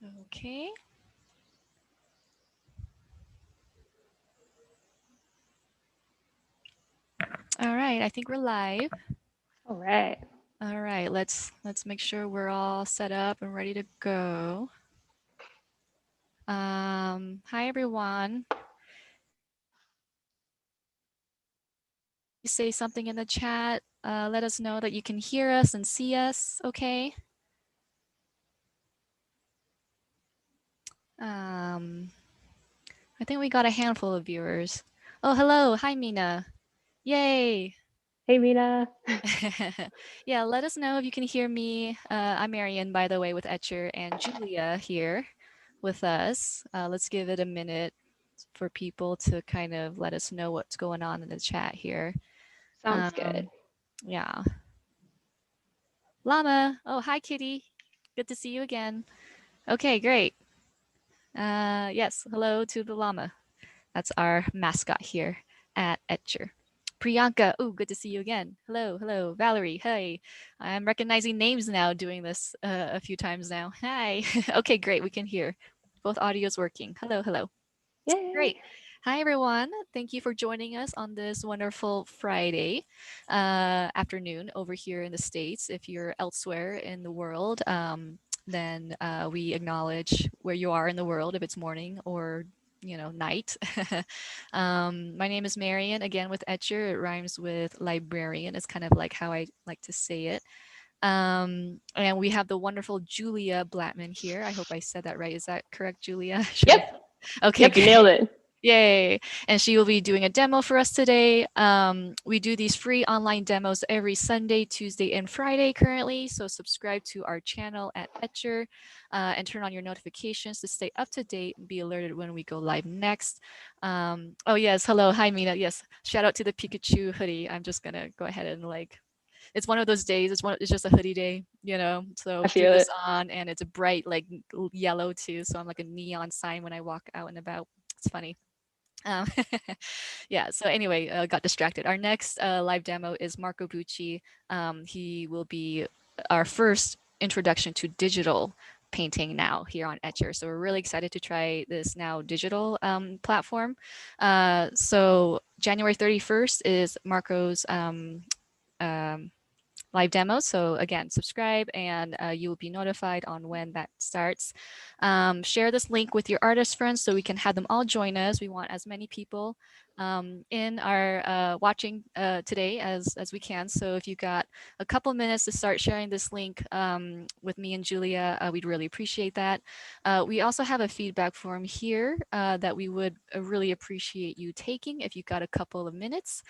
Okay. All right, I think we're live. All right. All right, let's make sure we're all set up and ready to go. Hi everyone. Please say something in the chat. Let us know that you can hear us and see us. Okay. Um, I think we got a handful of viewers. Oh, hello. Hi, Mina. Yay. Hey, Mina. Yeah, let us know if you can hear me. I'm Marian, by the way, with Etcher and Julia here with us. Let's give it a minute for people to kind of let us know what's going on in the chat here. Sounds good. Um, yeah. Llama. Oh, hi, Kitty. Good to see you again. Okay, great. Yes, hello to the llama. That's our mascot here at Etcher. Priyanka, oh, good to see you again. Hello, hello. Valerie, hey. I'm recognizing names now doing this a few times now. Hi. Okay, great. We can hear. Both audios working. Hello, hello. Yay. Great. Hi, everyone. Thank you for joining us on this wonderful Friday afternoon over here in the States. If you're elsewhere in the world, then we acknowledge where you are in the world, if it's morning or night. My name is Marian, again with Etcher. It rhymes with librarian. It's kind of like how I like to say it. And we have the wonderful Julia Blattman here. I hope I said that right. Is that correct, Julia? Should I? Yep. Okay, Yep, you nailed great. it. Yay. And she will be doing a demo for us today. We do these free online demos every Sunday, Tuesday, and Friday currently. So subscribe to our channel at Etcher and turn on your notifications to stay up to date and be alerted when we go live next. Oh, yes. Hello. Hi, Mina. Yes. Shout out to the Pikachu hoodie. I'm just going to go ahead and it's one of those days. It's just a hoodie day, So I threw feel this it. on and it's a bright yellow too. So I'm like a neon sign when I walk out and about. It's funny. Um, yeah. So anyway, got distracted. Our next live demo is Marco Bucci. He will be our first introduction to digital painting now here on Etcher. So we're really excited to try this now digital platform. So January 31st is Marco's um, live demos. So again, subscribe and you will be notified on when that starts. Share this link with your artist friends so we can have them all join us. We want as many people in our watching today as we can. So if you got a couple minutes to start sharing this link with me and Julia, we'd really appreciate that. We also have a feedback form here that we would really appreciate you taking if you got a couple of minutes.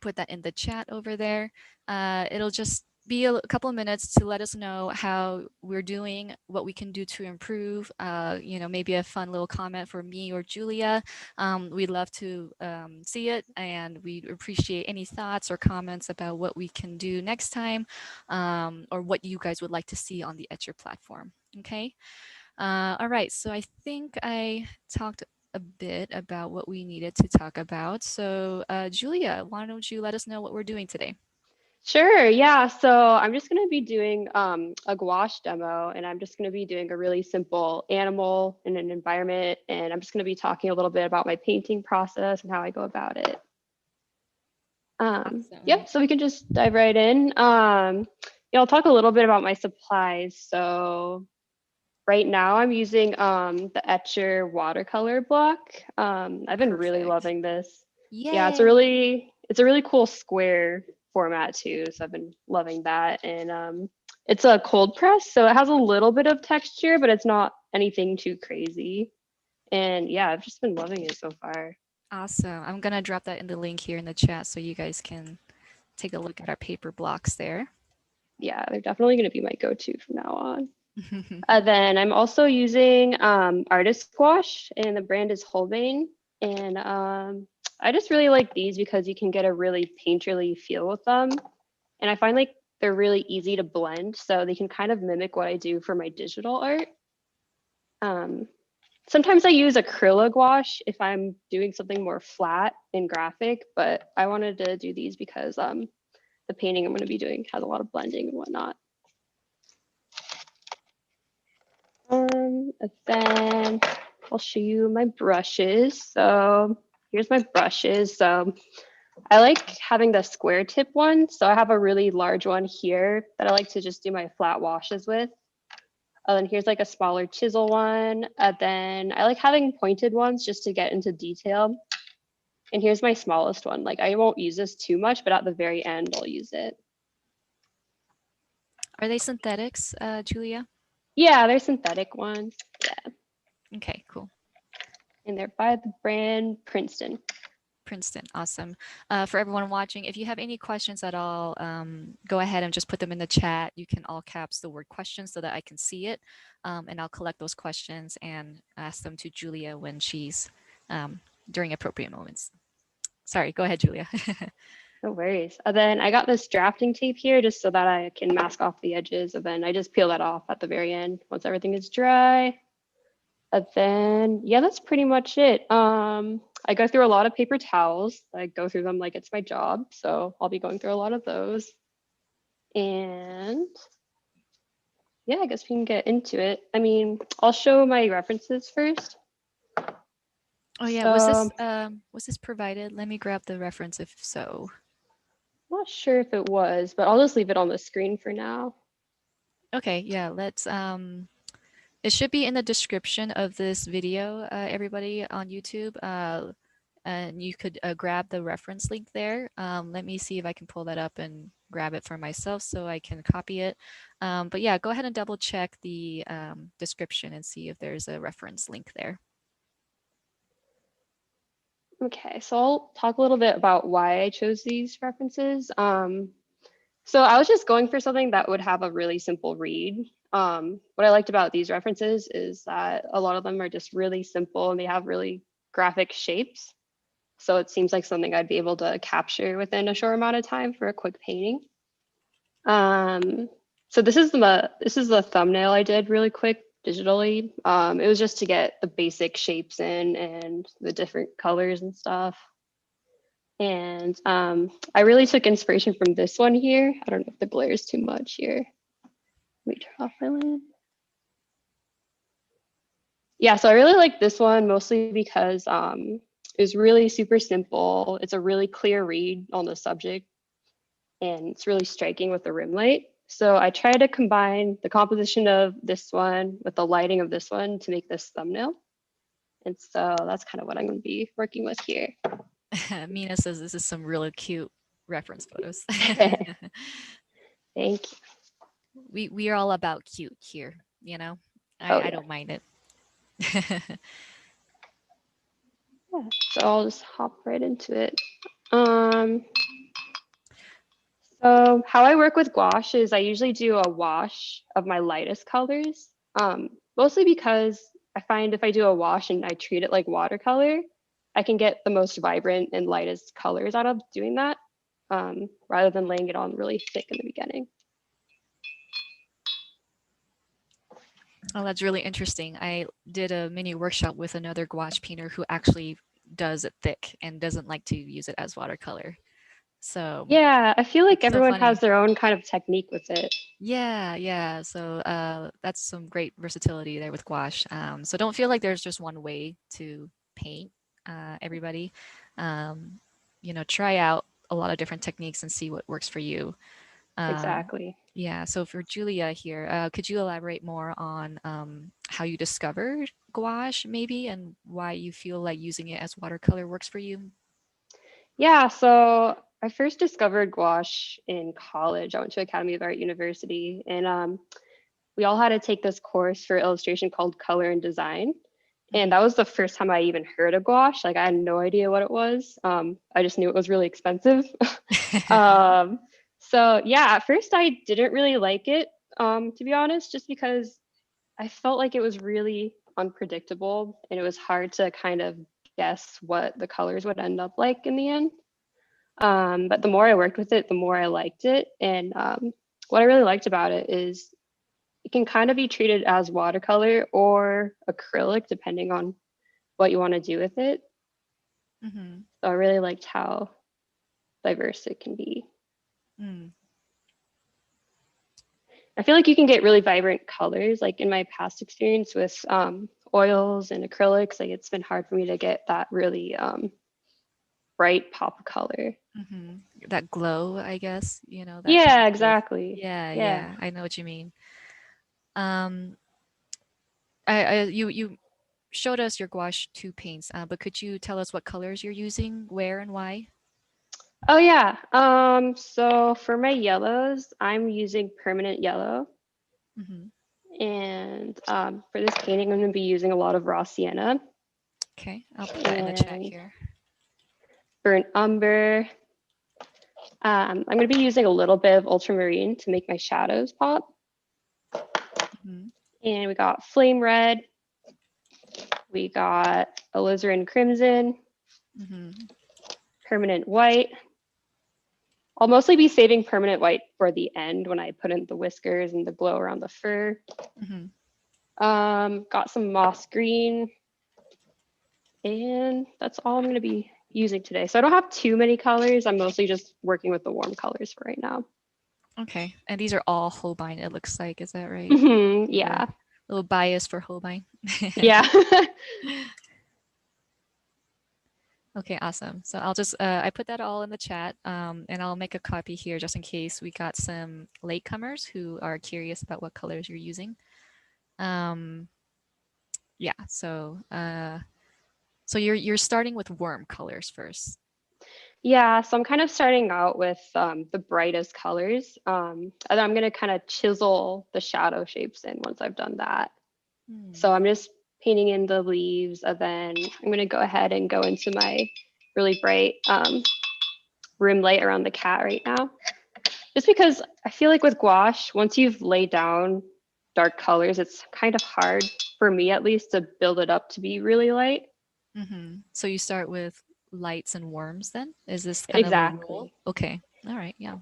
Put that in the chat over there. It'll just be a couple of minutes to let us know how we're doing, what we can do to improve. Maybe a fun little comment for me or Julia. We'd love to see it, and we appreciate any thoughts or comments about what we can do next time, or what you guys would like to see on the Etcher platform. Okay. All right. So I think I talked a bit about what we needed to talk about. So, Julia, why don't you let us know what we're doing today? Sure. Yeah. So I'm just going to be doing a gouache demo, and I'm just going to be doing a really simple animal in an environment. And I'm just going to be talking a little bit about my painting process and how I go about it. Awesome. Yep. So we can just dive right in. Yeah, I'll talk a little bit about my supplies. So right now I'm using the Etcher watercolor block. I've been really Perfect. loving this. Yeah, Yay. it's a really cool square format too. So I've been loving that. And it's a cold press, so it has a little bit of texture, but it's not anything too crazy. And yeah, I've just been loving it so far. Awesome. I'm going to drop that in the link here in the chat so you guys can take a look at our paper blocks there. Yeah, they're definitely gonna be my go-to from now on. Then I'm also using Artist Gouache, and the brand is Holbein. And I just really like these because you can get a really painterly feel with them. And I find like they're really easy to blend, so they can kind of mimic what I do for my digital art. Um, Sometimes I use acrylic gouache if I'm doing something more flat and graphic, but I wanted to do these because the painting I'm going to be doing has a lot of blending and whatnot. And then I'll show you my brushes. So here's my brushes. So I like having the square tip one. So I have a really large one here that I like to just do my flat washes with. And then here's like a smaller chisel one. And then I like having pointed ones just to get into detail. And here's my smallest one. Like I won't use this too much, but at the very end, I'll use it. Are they synthetics, Julia? Yeah, they're synthetic ones. Yeah. Okay, cool. And they're by the brand Princeton. Princeton, awesome. For everyone watching, if you have any questions at all, go ahead and just put them in the chat. You can all caps the word questions so that I can see it. And I'll collect those questions and ask them to Julia when she's during appropriate moments. Sorry, go ahead, Julia. No worries. And then I got this drafting tape here just so that I can mask off the edges. And then I just peel that off at the very end once everything is dry. And then, yeah, that's pretty much it. I go through a lot of paper towels. I go through them like it's my job. So I'll be going through a lot of those. And yeah, I guess we can get into it. I mean, I'll show my references first. Oh yeah, So, was this provided? Let me grab the reference if so. I'm not sure if it was, but I'll just leave it on the screen for now. Okay, yeah, let's it should be in the description of this video, everybody on YouTube. And you could grab the reference link there. Let me see if I can pull that up and grab it for myself so I can copy it. But yeah, go ahead and double check the description and see if there's a reference link there. Okay, so I'll talk a little bit about why I chose these references. So I was just going for something that would have a really simple read. What I liked about these references is that a lot of them are just really simple and they have really graphic shapes. So it seems like something I'd be able to capture within a short amount of time for a quick painting. So this is the thumbnail I did really quick digitally. It was just to get the basic shapes in and the different colors and stuff. And I really took inspiration from this one here. I don't know if the glare is too much here. Let me turn off my lamp. Yeah, so I really like this one mostly because it was really super simple. It's a really clear read on the subject and it's really striking with the rim light. So I try to combine the composition of this one with the lighting of this one to make this thumbnail. And so that's kind of what I'm going to be working with here. Mina says this is some really cute reference photos. Thank you. We are all about cute here, you know. I don't mind it. Yeah, so I'll just hop right into it. So how I work with gouache is I usually do a wash of my lightest colors, mostly because I find if I do a wash and I treat it like watercolor, I can get the most vibrant and lightest colors out of doing that, rather than laying it on really thick in the beginning. Oh, that's really interesting. I did a mini workshop with another gouache painter who actually does it thick and doesn't like to use it as watercolor. So yeah, I feel like it's so everyone has funny. their own kind of technique with it. Yeah. So that's some great versatility there with gouache. So don't feel like there's just one way to paint, everybody. Um, try out a lot of different techniques and see what works for you. Exactly. Yeah, so for Julia here, could you elaborate more on how you discovered gouache maybe and why you feel like using it as watercolor works for you? Yeah, so I first discovered gouache in college. I went to Academy of Art University, and we all had to take this course for illustration called Color and Design. And that was the first time I even heard of gouache. Like I had no idea what it was. I just knew it was really expensive. um, so yeah, at first I didn't really like it, to be honest, just because I felt like it was really unpredictable and it was hard to kind of guess what the colors would end up like in the end. But the more I worked with it, the more I liked it. And what I really liked about it is it can kind of be treated as watercolor or acrylic, depending on what you want to do with it. Mm-hmm. So I really liked how diverse it can be. Mm. I feel like you can get really vibrant colors. Like in my past experience with oils and acrylics, like it's been hard for me to get that really bright pop of color. That glow, I guess, you know, that Yeah, comes with. exactly. Yeah, Yeah. yeah, I know what you mean. Um, you showed us your gouache 2 paints, but could you tell us what colors you're using, where and why? Oh yeah. So for my yellows, I'm using permanent yellow. Hmm. And for this painting, I'm going to be using a lot of raw sienna Okay, I'll put that in the chat and here. burnt umber. I'm going to be using a little bit of ultramarine to make my shadows pop. Hmm. And we got flame red. We got alizarin crimson, Hmm. permanent white. I'll mostly be saving permanent white for the end when I put in the whiskers and the glow around the fur. Hmm. Got some moss green, and that's all I'm going to be using today. So I don't have too many colors. I'm mostly just working with the warm colors for right now. Okay, and these are all Holbein, it looks like, is that right? Yeah. Little bias for Holbein. Yeah. Okay, awesome. So I'll just I put that all in the chat, and I'll make a copy here just in case we got some latecomers who are curious about what colors you're using. Um, yeah. So you're starting with warm colors first. Yeah, so I'm kind of starting out with the brightest colors. And I'm going to kind of chisel the shadow shapes in once I've done that. Hmm. So I'm just painting in the leaves, and then I'm going to go ahead and go into my really bright rim light around the cat right now. Just because I feel like with gouache, once you've laid down dark colors, it's kind of hard, for me at least, to build it up to be really light. So you start with lights and warms then? Is this kind of a rule? Exactly. Okay. All right. Yeah.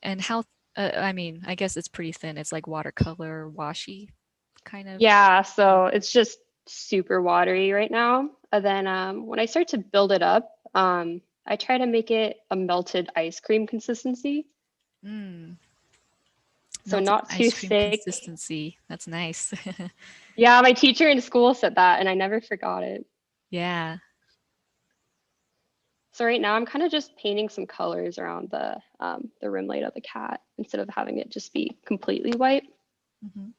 And how, I mean, I guess it's pretty thin. It's like watercolor washy kind of. Yeah, so it's just super watery right now. And then when I start to build it up, I try to make it a melted ice cream consistency. Mm, So melted not too ice cream thick. consistency. That's nice. Yeah, my teacher in school said that, and I never forgot it. Yeah. So right now I'm kind of just painting some colors around the rim light of the cat instead of having it just be completely white. Hmm.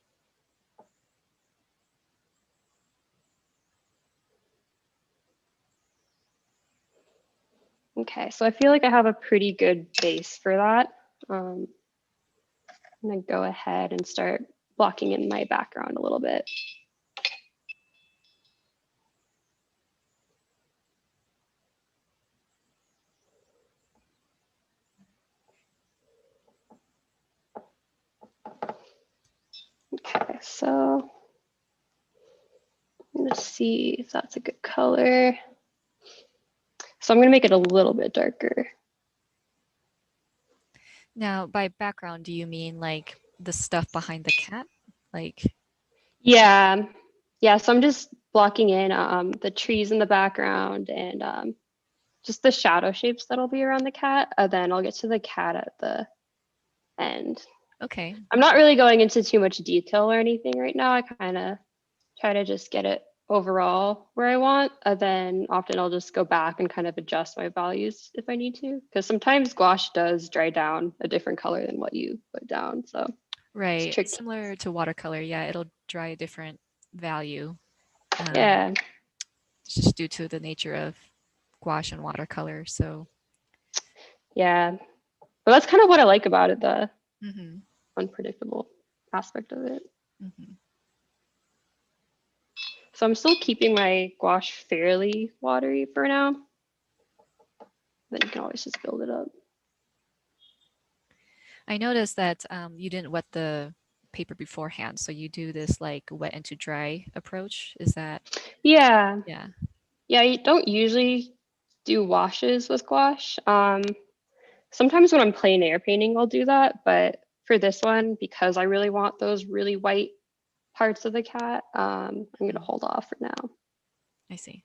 Okay, so I feel like I have a pretty good base for that. I'm gonna go ahead and start blocking in my background a little bit. Okay, so let's see if that's a good color. So I'm gonna make it a little bit darker. Now, by background, do you mean like the stuff behind the cat? Like, Yeah, yeah. So I'm just blocking in the trees in the background and just the shadow shapes that'll be around the cat. And then I'll get to the cat at the end. okay. I'm not really going into too much detail or anything right now. I kind of try to just get it overall where I want. And then often I'll just go back and kind of adjust my values if I need to. Because sometimes gouache does dry down a different color than what you put down. So it's Right. tricky. Similar to watercolor. Yeah, it'll dry a different value. Um, Yeah. just due to the nature of gouache and watercolor. So, Yeah. But that's kind of what I like about it, the hmm unpredictable aspect of it. hmm So I'm still keeping my gouache fairly watery for now. Then you can always just build it up. I noticed that you didn't wet the paper beforehand. So you do this like wet into dry approach. Is that, Yeah. yeah. Yeah, you don't usually do washes with gouache. Sometimes when I'm plein air painting, I'll do that. But for this one, because I really want those really white parts of the cat, I'm going to Mhm. hold off for now. I see.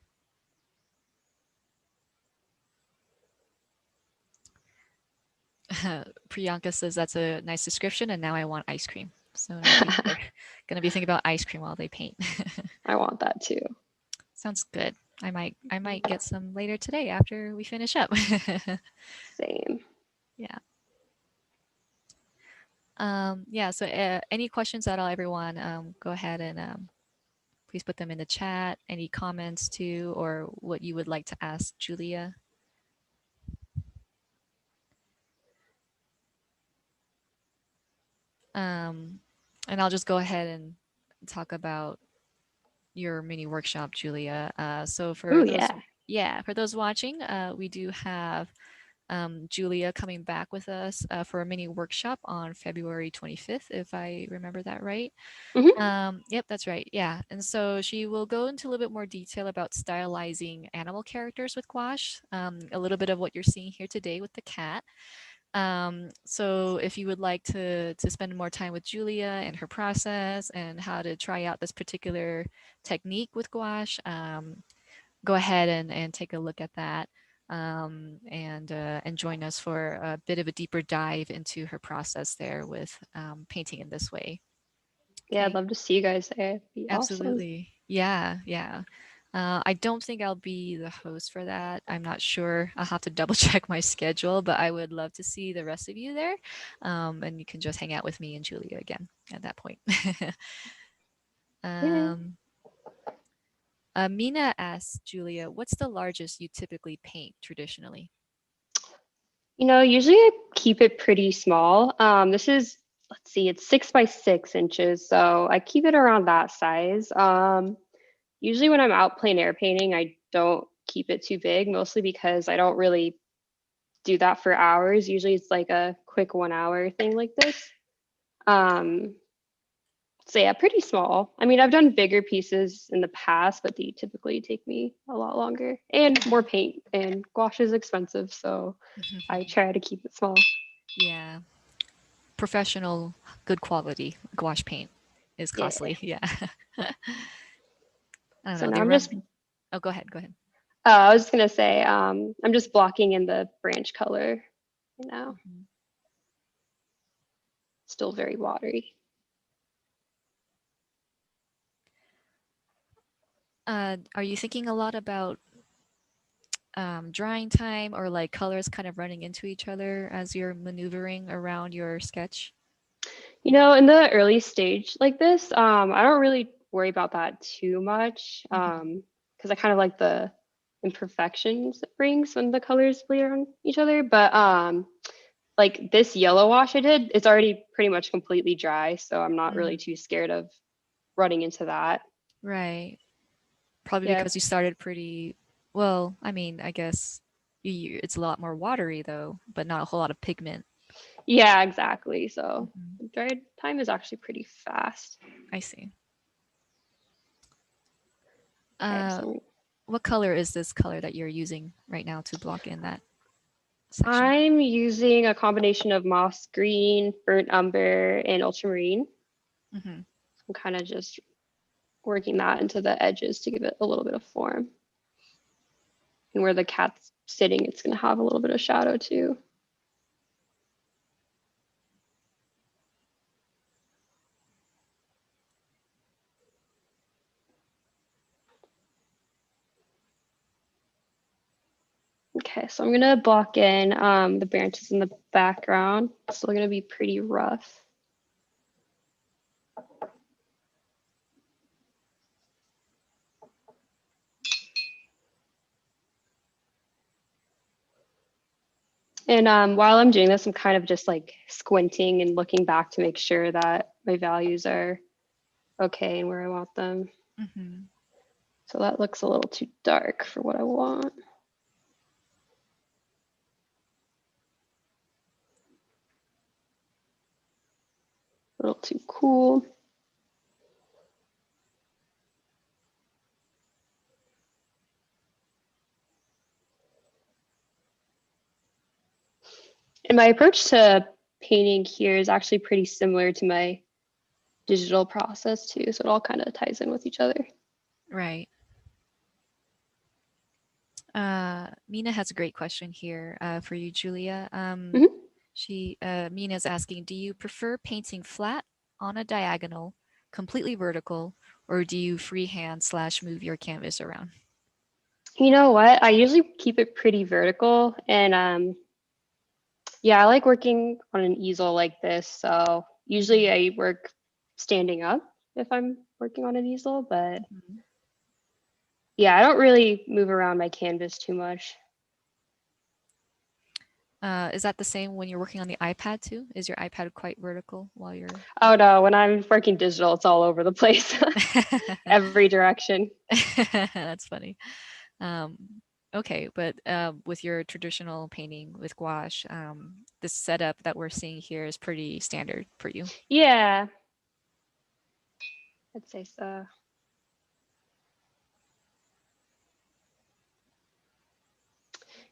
Priyanka says that's a nice description, and now I want ice cream. So now people are gonna be thinking about ice cream while they paint. I want that too. Sounds good. I might get some later today after we finish up. Same. Yeah. Yeah. So any questions at all, everyone? Go ahead and please put them in the chat. Any comments too, or what you would like to ask Julia? Um, and I'll just go ahead and talk about your mini workshop, Julia. So Oh for those, yeah. yeah, for those watching, we do have Julia coming back with us for a mini workshop on February 25th, if I remember that right. Hmm. Yep, that's right. Yeah. And so she will go into a little bit more detail about stylizing animal characters with gouache, a little bit of what you're seeing here today with the cat. So if you would like to spend more time with Julia and her process and how to try out this particular technique with gouache, go ahead and take a look at that. And join us for a bit of a deeper dive into her process there with painting in this way. Yeah, I'd Okay. love to see you guys there. It'd be awesome. Absolutely. Yeah, yeah. I don't think I'll be the host for that. I'm not sure. I'll have to double check my schedule, but I would love to see the rest of you there. And you can just hang out with me and Julia again at that point. Yeah. um, Mina asks Julia, what's the largest you typically paint traditionally? Usually I keep it pretty small. This is, let's see, it's 6 by 6 inches, so I keep it around that size. Usually when I'm out plein air painting, I don't keep it too big, mostly because I don't really do that for hours. Usually it's like a quick 1 hour thing like this. Um, so yeah, pretty small. I mean, I've done bigger pieces in the past, but they typically take me a lot longer and more paint. And gouache is expensive, so I try to keep it small. Yeah, professional, good quality gouache paint is Yeah. costly. Yeah. I don't So know. now They I'm run. just, Oh, go ahead. Go ahead. I was just gonna say, I'm just blocking in the branch color right now. Mhm. Still very watery. Are you thinking a lot about drying time or like colors kind of running into each other as you're maneuvering around your sketch? In the early stage like this, I don't really worry about that too much, Hmm. because I kind of like the imperfections it brings when the colors bleed on each other. But like this yellow wash I did, it's already pretty much completely dry, so I'm not really Mm, too scared of running into that. right. Probably Yeah, because you started pretty well. I mean, I guess it's a lot more watery though, but not a whole lot of pigment. yeah, exactly. So Hmm. the dry time is actually pretty fast. I see. Okay, Uh, so what color is this color that you're using right now to block in that section? I'm using a combination of moss green, burnt umber, and ultramarine. Hmm. I'm kind of just working that into the edges to give it a little bit of form. And where the cat's sitting, it's going to have a little bit of shadow too. Okay, so I'm going to block in the branches in the background. It's still going to be pretty rough. And while I'm doing this, I'm kind of just like squinting and looking back to make sure that my values are okay and where I want them. Hmm. So that looks a little too dark for what I want. A little too cool. And my approach to painting here is actually pretty similar to my digital process too. So it all kind of ties in with each other. Right. Mina has a great question here for you, Julia. Mhm. Mina's asking, do you prefer painting flat on a diagonal, completely vertical, or do you freehand slash move your canvas around? You know what? I usually keep it pretty vertical, and yeah, I like working on an easel like this. So usually Mhm, I work standing up if I'm working on an easel, but mhm. yeah, I don't really move around my canvas too much. Is that the same when you're working on the iPad too? Is your iPad quite vertical while you're Oh working? no, when I'm working digital, it's all over the place, every direction. That's funny. Um, okay, but with your traditional painting with gouache, this setup that we're seeing here is pretty standard for you. Yeah, I'd say so.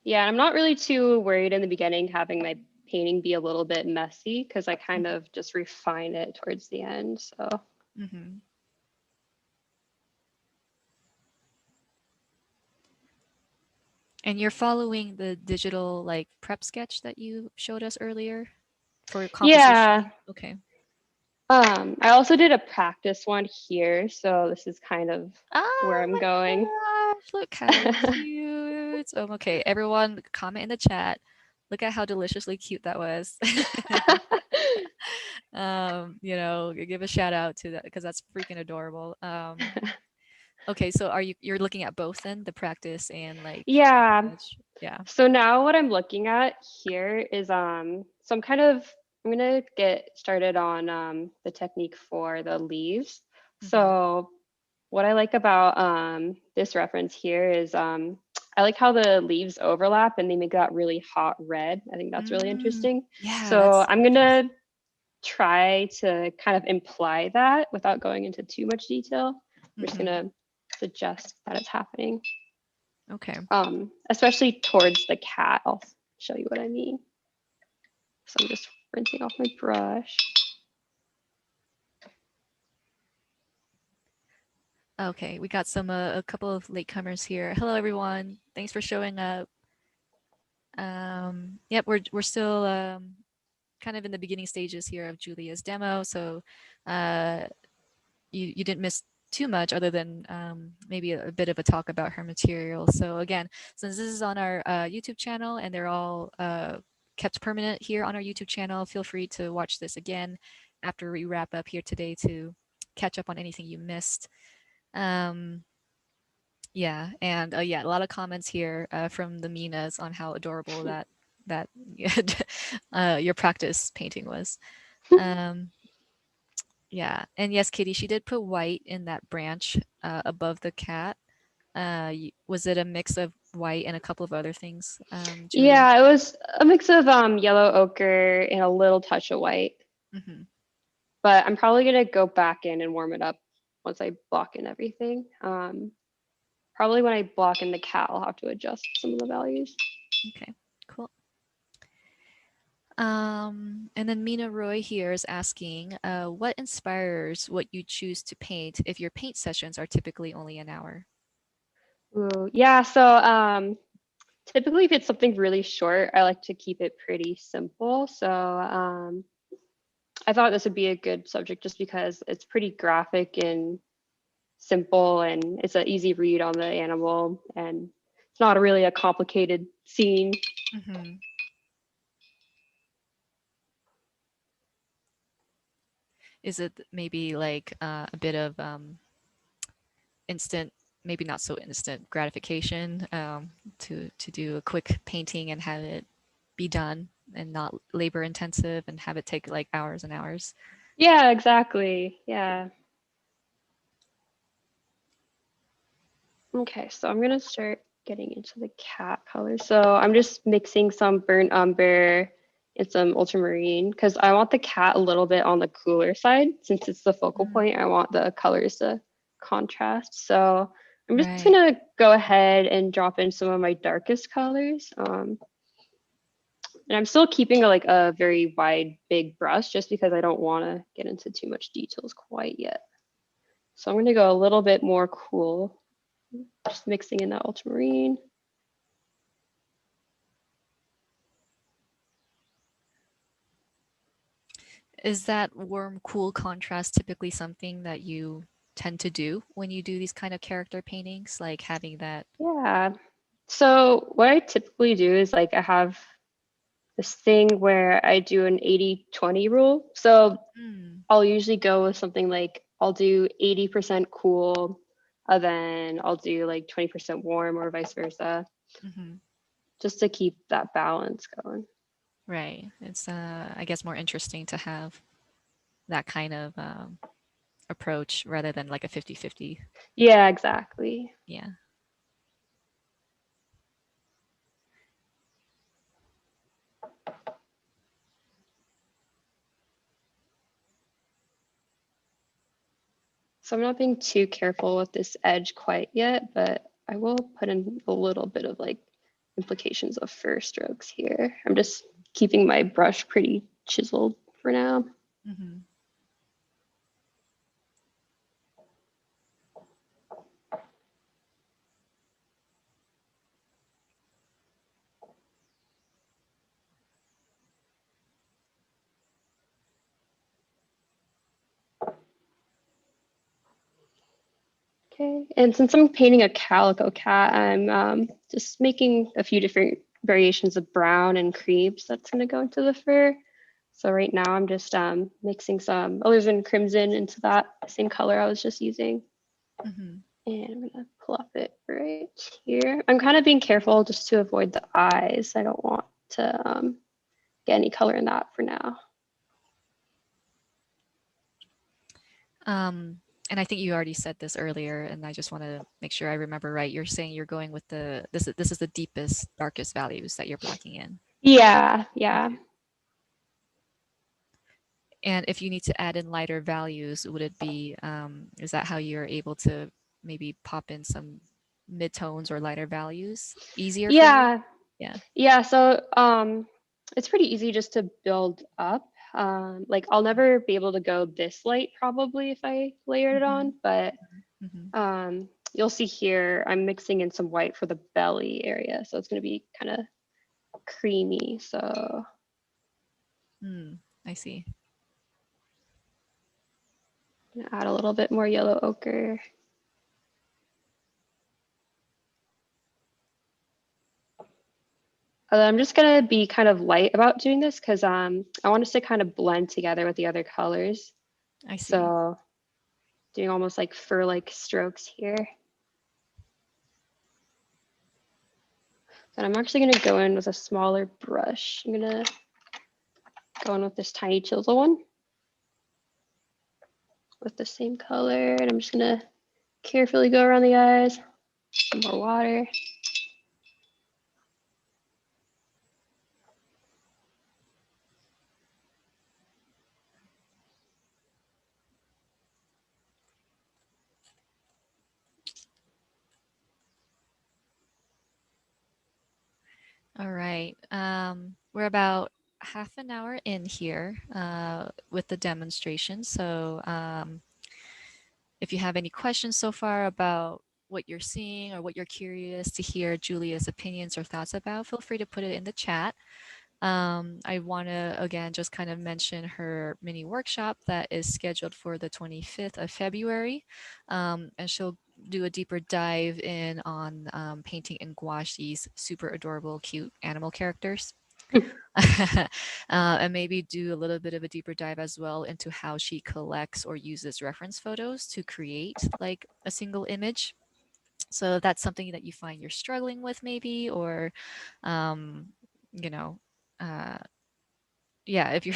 Yeah, I'm not really too worried in the beginning having my painting be a little bit messy because I kind of just refine it towards the end. So Mm-hmm. And you're following the digital like prep sketch that you showed us earlier for yeah, composition. Okay. I also did a practice one here, so this is kind of where Oh I'm my going. gosh, look how cute. Okay, everyone comment in the chat. Look at how deliciously cute that was. Give a shout out to that because that's freaking adorable. Okay, so you're looking at both then, the practice and like Yeah. sketch? Yeah. So now what I'm looking at here is so I'm gonna get started on the technique for the leaves. Hmm. So what I like about this reference here is I like how the leaves overlap and they make that really hot red. I think that's really Mm, interesting. yeah, So that's I'm nice. gonna try to kind of imply that without going into too much detail. I'm just Hmm. gonna suggest that it's happening, Okay. especially towards the cat. I'll show you what I mean. So I'm just rinsing off my brush. Okay, we got a couple of latecomers here. Hello everyone. Thanks for showing up. Yep, we're still kind of in the beginning stages here of Julia's demo, so uh you didn't miss too much other than maybe a bit of a talk about her material. So again, since this is on our YouTube channel and they're all kept permanent here on our YouTube channel, feel free to watch this again after we wrap up here today to catch up on anything you missed. Um, yeah, and yeah, a lot of comments here from the Minas on how adorable that your practice painting was. Um, yeah, and yes, Katie, she did put white in that branch above the cat. Was it a mix of white and a couple of other things, Julia? Yeah, it was a mix of yellow ochre and a little touch of white. Hmm. But I'm probably gonna go back in and warm it up once I block in everything. Probably when I block in the cat, I'll have to adjust some of the values. Okay, cool. And then Mina Roy here is asking, what inspires what you choose to paint if your paint sessions are typically only an hour? Ooh, yeah, so typically if it's something really short, I like to keep it pretty simple. So I thought this would be a good subject just because it's pretty graphic and simple and it's an easy read on the animal and it's not really a complicated scene. Hmm. Is it maybe like a bit of instant, maybe not so instant gratification to do a quick painting and have it be done and not labor intensive and have it take like hours and hours? Yeah, exactly. Yeah. Okay, so I'm gonna start getting into the cat color. So I'm just mixing some burnt umber and some ultramarine because I want the cat a little bit on the cooler side. Since it's the focal Mm, point, I want the colors to contrast. So I'm just right. gonna go ahead and drop in some of my darkest colors. And I'm still keeping like a very wide, big brush just because I don't want to get into too much details quite yet. So I'm gonna go a little bit more cool. Just mixing in that ultramarine. Is that warm, cool contrast typically something that you tend to do when you do these kind of character paintings, like having that? Yeah. So what I typically do is like I have this thing where I do an 80-20 rule. So Mm, I'll usually go with something like I'll do 80% cool, then I'll do like 20% warm or vice versa, hmm. just to keep that balance going. Right. It's, I guess, more interesting to have that kind of approach rather than like a 50-50. Yeah, exactly. Yeah. So I'm not being too careful with this edge quite yet, but I will put in a little bit of like implications of fur strokes here. I'm just keeping my brush pretty chiseled for now. Hmm. Okay, and since I'm painting a calico cat, I'm just making a few different variations of brown and creams that's going to go into the fur. So right now I'm just mixing some alizarin crimson into that same color I was just using. Hmm. And I'm gonna plop it right here. I'm kind of being careful just to avoid the eyes. I don't want to get any color in that for now. Um, and I think you already said this earlier, and I just want to make sure I remember right. You're saying you're going with the this is the deepest, darkest values that you're blacking in. Yeah, yeah. Okay. And if you need to add in lighter values, would it be, is that how you're able to maybe pop in some midtones or lighter values easier for you? Yeah, Yeah. yeah. So it's pretty easy just to build up. Like I'll never be able to go this light probably if I layered it Hmm. on, but Hmm. you'll see here I'm mixing in some white for the belly area. So it's gonna be kind of creamy. So Mm, I see. I'm gonna add a little bit more yellow ochre. I'm just gonna be kind of light about doing this because I want us to kind of blend together with the other colors. I see. So doing almost like fur-like strokes here. And I'm actually gonna go in with a smaller brush. I'm gonna go in with this tiny chisel one with the same color. And I'm just gonna carefully go around the eyes. Some more water. All right. We're about half an hour in here with the demonstration. So if you have any questions so far about what you're seeing or what you're curious to hear Julia's opinions or thoughts about, feel free to put it in the chat. I want to again just kind of mention her mini workshop that is scheduled for the 25th of February. And she'll do a deeper dive in on painting in gouache these super adorable, cute animal characters. And maybe do a little bit of a deeper dive as well into how she collects or uses reference photos to create like a single image. So if that's something that you find you're struggling with, maybe, or, um, you know, uh, yeah, if you're,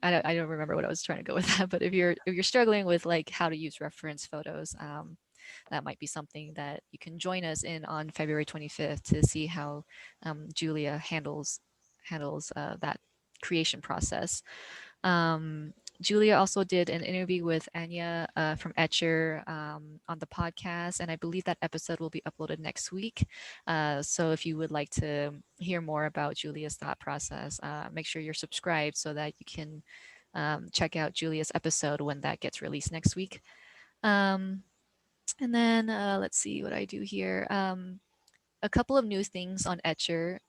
I don't remember what I was trying to go with that, but if you're struggling with like how to use reference photos, that might be something that you can join us in on February 25th to see how Julia handles that creation process. Um, Julia also did an interview with Anya from Etcher on the podcast, and I believe that episode will be uploaded next week. So if you would like to hear more about Julia's thought process, make sure you're subscribed so that you can check out Julia's episode when that gets released next week. Um, and then let's see what I do here. a couple of new things on Etcher,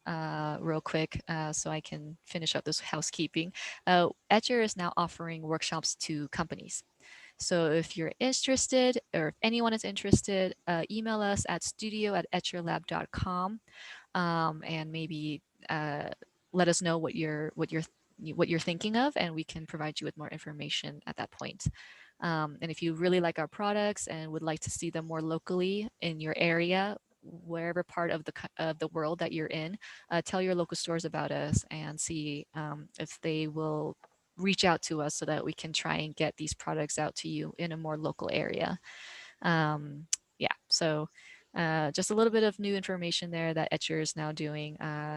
real quick, so I can finish up this housekeeping. Etcher is now offering workshops to companies. So if you're interested, or if anyone is interested, email us at studio@etcherlab.com, and maybe let us know what you're thinking of, and we can provide you with more information at that point. And if you really like our products and would like to see them more locally in your area, wherever part of the world that you're in, tell your local stores about us and see if they will reach out to us so that we can try and get these products out to you in a more local area. Yeah, so just a little bit of new information there that Etcher is now doing.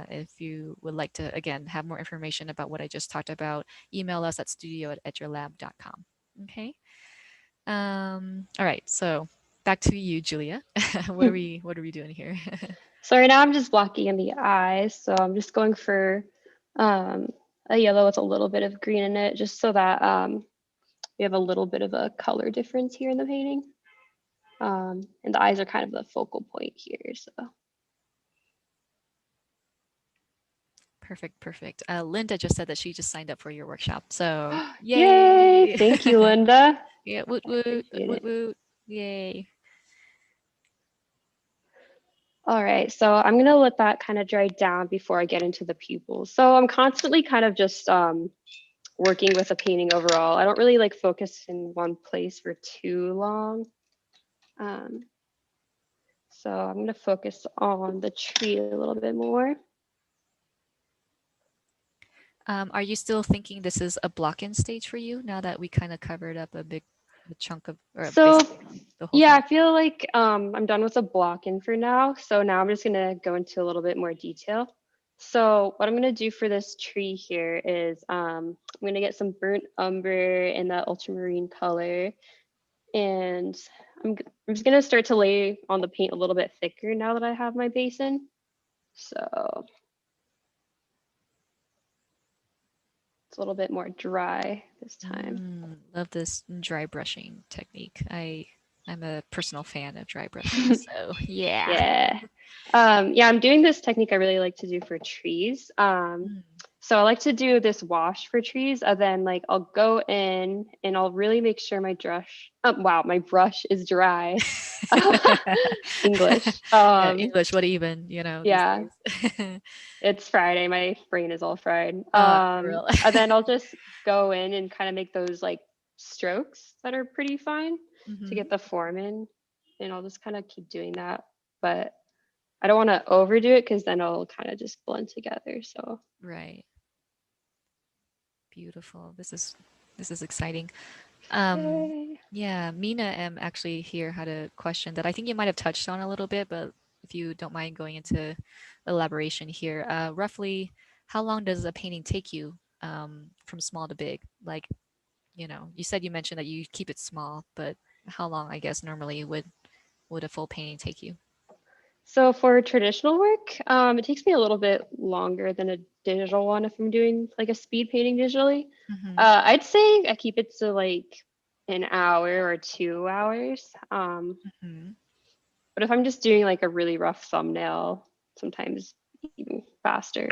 If you would like to, again, have more information about what I just talked about, email us at studio@etcherlab.com. Okay. All right. So back to you, Julia. What are we doing here? So right now I'm just blocking in the eyes. So I'm just going for um, a yellow with a little bit of green in it, just so that we have a little bit of a color difference here in the painting. And the eyes are kind of the focal point here. So Perfect, perfect. Linda just said that she just signed up for your workshop. So yay! yay! Thank you, Linda. Yeah, woot woot, Appreciate woot it. woot. Yay. All right, so I'm gonna let that kind of dry down before I get into the pupils. So I'm constantly kind of just working with a painting overall. I don't really like focus in one place for too long. Um, so I'm gonna focus on the tree a little bit more. Are you still thinking this is a block-in stage for you now that we kind of covered up a chunk of, or So basically the whole yeah, thing? I feel like I'm done with the block in for now. So now I'm just gonna go into a little bit more detail. So what I'm gonna do for this tree here is I'm gonna get some burnt umber in that ultramarine color, and I'm just gonna start to lay on the paint a little bit thicker now that I have my basin. So it's a little bit more dry this time. Love this dry brushing technique. I'm a personal fan of dry brushing, so yeah. Yeah. Yeah, I'm doing this technique I really like to do for trees. Mm. So I like to do this wash for trees, and then like I'll go in and I'll really make sure my brush is dry. English. Yeah, English, what even, these Yeah, days. it's Friday. My brain is all fried. For real. And then I'll just go in and kind of make those like strokes that are pretty fine to Hmm. get the form in, and I'll just kind of keep doing that. But I don't want to overdo it because then it'll kind of just blend together. So Right. Beautiful. This is exciting. Um, yay. yeah, Mina M actually here had a question that I think you might have touched on a little bit, but if you don't mind going into elaboration here, roughly how long does a painting take you from small to big? Like, you said you mentioned that you keep it small, but how long, I guess, normally would a full painting take you? So for traditional work, it takes me a little bit longer than a digital one if I'm doing like a speed painting digitally. Hmm. I'd say I keep it to like an hour or 2 hours. Hmm. But if I'm just doing like a really rough thumbnail, sometimes even faster.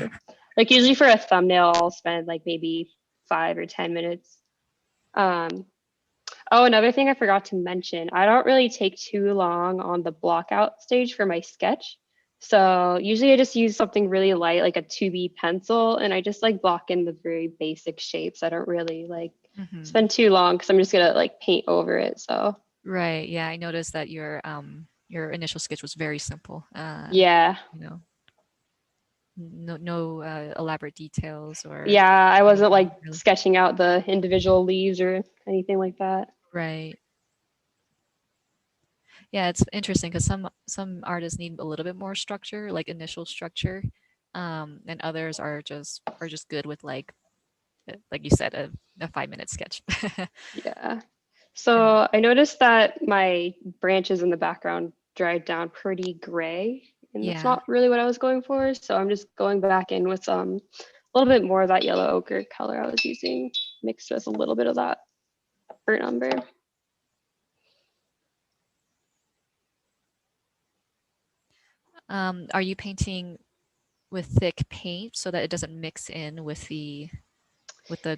Like usually for a thumbnail, I'll spend like maybe 5 or 10 minutes. Um, oh, another thing I forgot to mention, I don't really take too long on the block out stage for my sketch. So usually I just use something really light, like a 2B pencil, and I just like block in the very basic shapes. I don't really like Hmm. spend too long because I'm just gonna like paint over it. So Right. Yeah, I noticed that your initial sketch was very simple. yeah, You know, no elaborate details or yeah, I wasn't anything like really. sketching out the individual leaves or anything like that. Right. Yeah, it's interesting because some artists need a little bit more structure, like initial structure, and others are just good with like you said, a 5 minute sketch. Yeah. And So I noticed that my branches in the background dried down pretty gray, and that's yeah, not really what I was going for. So I'm just going back in with a little bit more of that yellow ochre color I was using, mixed with a little bit of that burnt umber. Are you painting with thick paint so that it doesn't mix in with the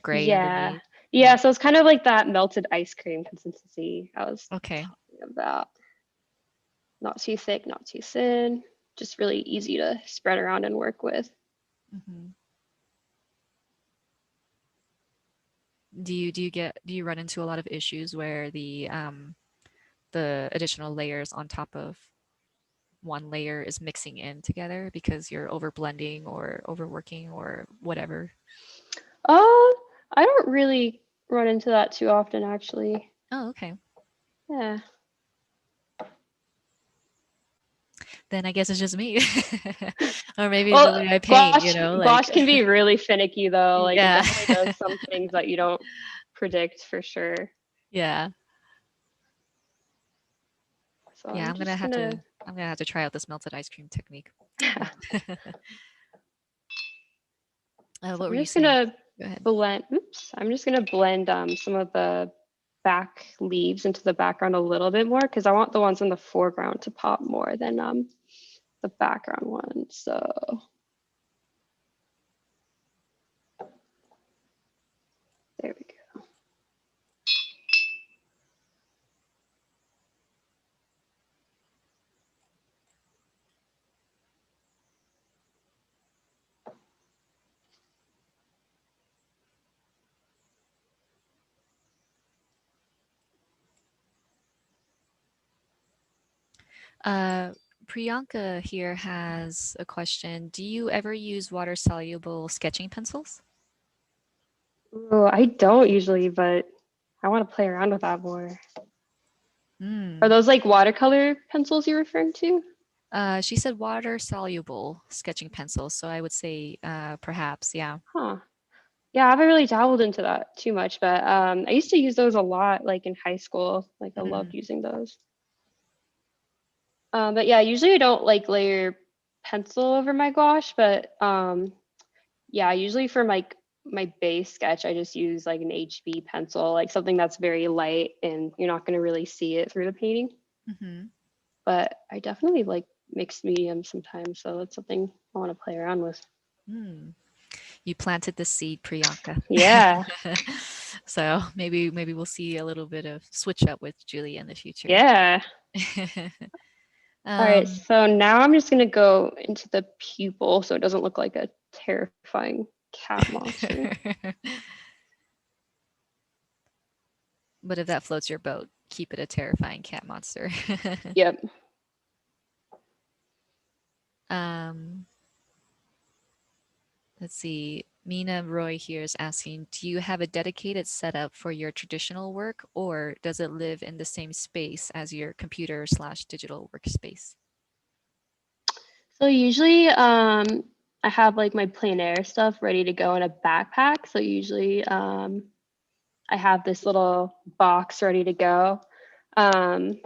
gray Yeah. underneath? Yeah, Oh, so it's kind of like that melted ice cream consistency I was okay. talking about. Not too thick, not too thin, just really easy to spread around and work with. Hmm. Do you run into a lot of issues where the additional layers on top of one layer is mixing in together because you're over blending or overworking or whatever? I don't really run into that too often, actually. Oh, okay. Yeah. Then I guess it's just me. Or maybe the Well, way I paint, gouache like gouache can be really finicky though. Like it yeah. definitely does some things that you don't predict for sure. Yeah. So Yeah, I'm just gonna I'm gonna have to try out this melted ice cream technique. so What were I'm you just saying? gonna Go ahead. blend oops, I'm just gonna blend some of the back leaves into the background a little bit more because I want the ones in the foreground to pop more than the background ones. So there we go. Uh, Priyanka here has a question. Do you ever use water soluble sketching pencils? Oh, I don't usually, but I want to play around with that more. Are Hmm. those like watercolor pencils you're referring to? She said water soluble sketching pencils, so I would say perhaps, yeah. Huh. Yeah, I haven't really dabbled into that too much, but I used to use those a lot, like in high school. Like I Hmm. loved using those. But yeah, usually I don't like layer pencil over my gouache, but yeah, usually for my base sketch, I just use like an HB pencil, like something that's very light and you're not going to really see it through the painting. Hmm. But I definitely like mixed medium sometimes, so that's something I want to play around with. Hmm. You planted the seed, Priyanka. Yeah, So maybe we'll see a little bit of switch up with Julia in the future. yeah. All right, um, so now I'm just gonna go into the pupil so it doesn't look like a terrifying cat monster. but if that floats your boat, keep it a terrifying cat monster. Yep. um, let's see. Mina Roy here is asking, do you have a dedicated setup for your traditional work, or does it live in the same space as your computer slash digital workspace? So usually I have like my plein air stuff ready to go in a backpack. So usually I have this little box ready to go. Um,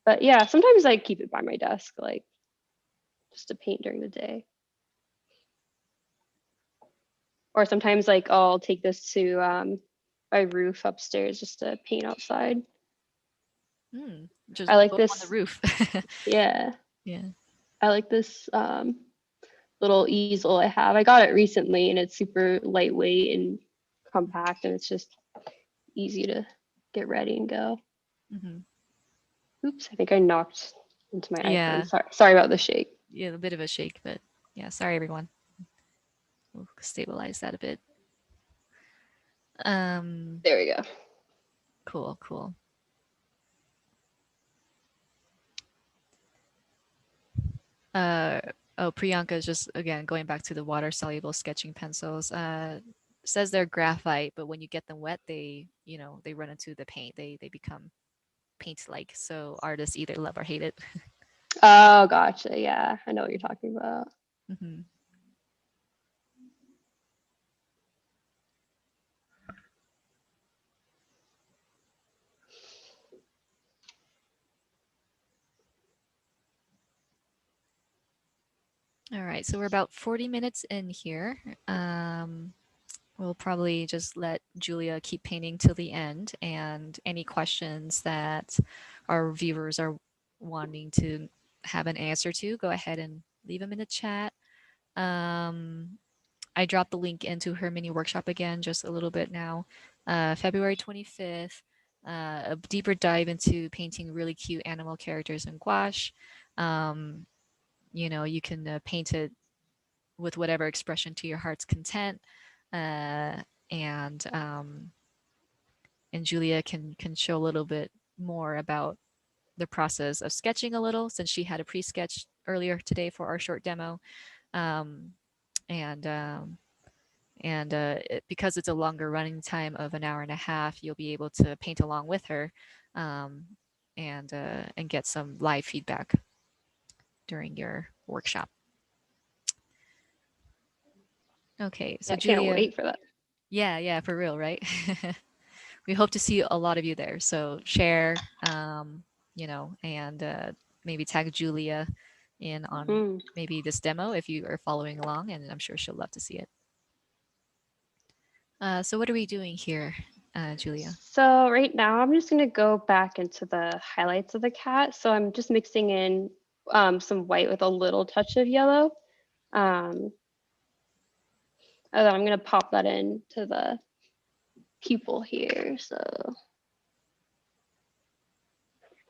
but yeah, sometimes I keep it by my desk, like just to paint during the day. Or sometimes like I'll take this to my roof upstairs just to paint outside. Hmm, just I like go up on the this, roof. yeah, Yeah. I like this little easel I have. I got it recently and it's super lightweight and compact and it's just easy to get ready and go. Hmm. Oops, I think I knocked into my iPhone. Yeah. Sorry about the shake. Yeah, a bit of a shake, but yeah, sorry everyone. We'll stabilize that a bit. Um, There we go. cool, cool. Uh, oh, Priyanka is just again going back to the water soluble sketching pencils. Says they're graphite, but when you get them wet, they run into the paint. They become paint like. So artists either love or hate it. Oh, gotcha. Yeah, I know what you're talking about. Hmm. All right, so we're about 40 minutes in here. We'll probably just let Julia keep painting till the end, and any questions that our viewers are wanting to have an answer to, go ahead and leave them in the chat. I dropped the link into her mini workshop again just a little bit now. February 25th, a deeper dive into painting really cute animal characters in gouache. Um, you can paint it with whatever expression to your heart's content. Uh, and and Julia can show a little bit more about the process of sketching a little, since she had a pre-sketch earlier today for our short demo. Um, and because it's a longer running time of an hour and a half, you'll be able to paint along with her, um, and get some live feedback during your workshop. Okay, so I can't Julia, wait for that. yeah, for real, right? We hope to see a lot of you there. So share, and maybe tag Julia in on Mm. maybe this demo if you are following along, and I'm sure she'll love to see it. So what are we doing here, Julia? So right now I'm just gonna go back into the highlights of the cat. So I'm just mixing in some white with a little touch of yellow. Um, and then I'm gonna pop that into the pupil here. So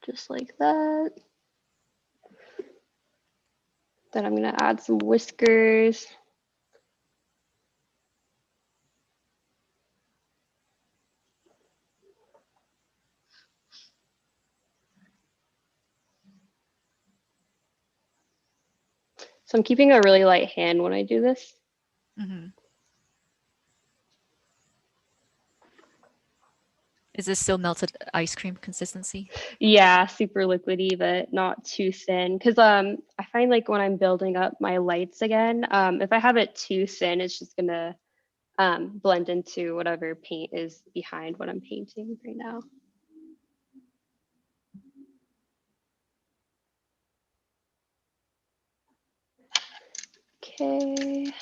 just like that. Then I'm gonna add some whiskers. So I'm keeping a really light hand when I do this. Mm-hmm. Is this still melted ice cream consistency? Yeah, super liquidy, but not too thin. Because I find like when I'm building up my lights again, if I have it too thin, it's just gonna blend into whatever paint is behind what I'm painting right now. Okay.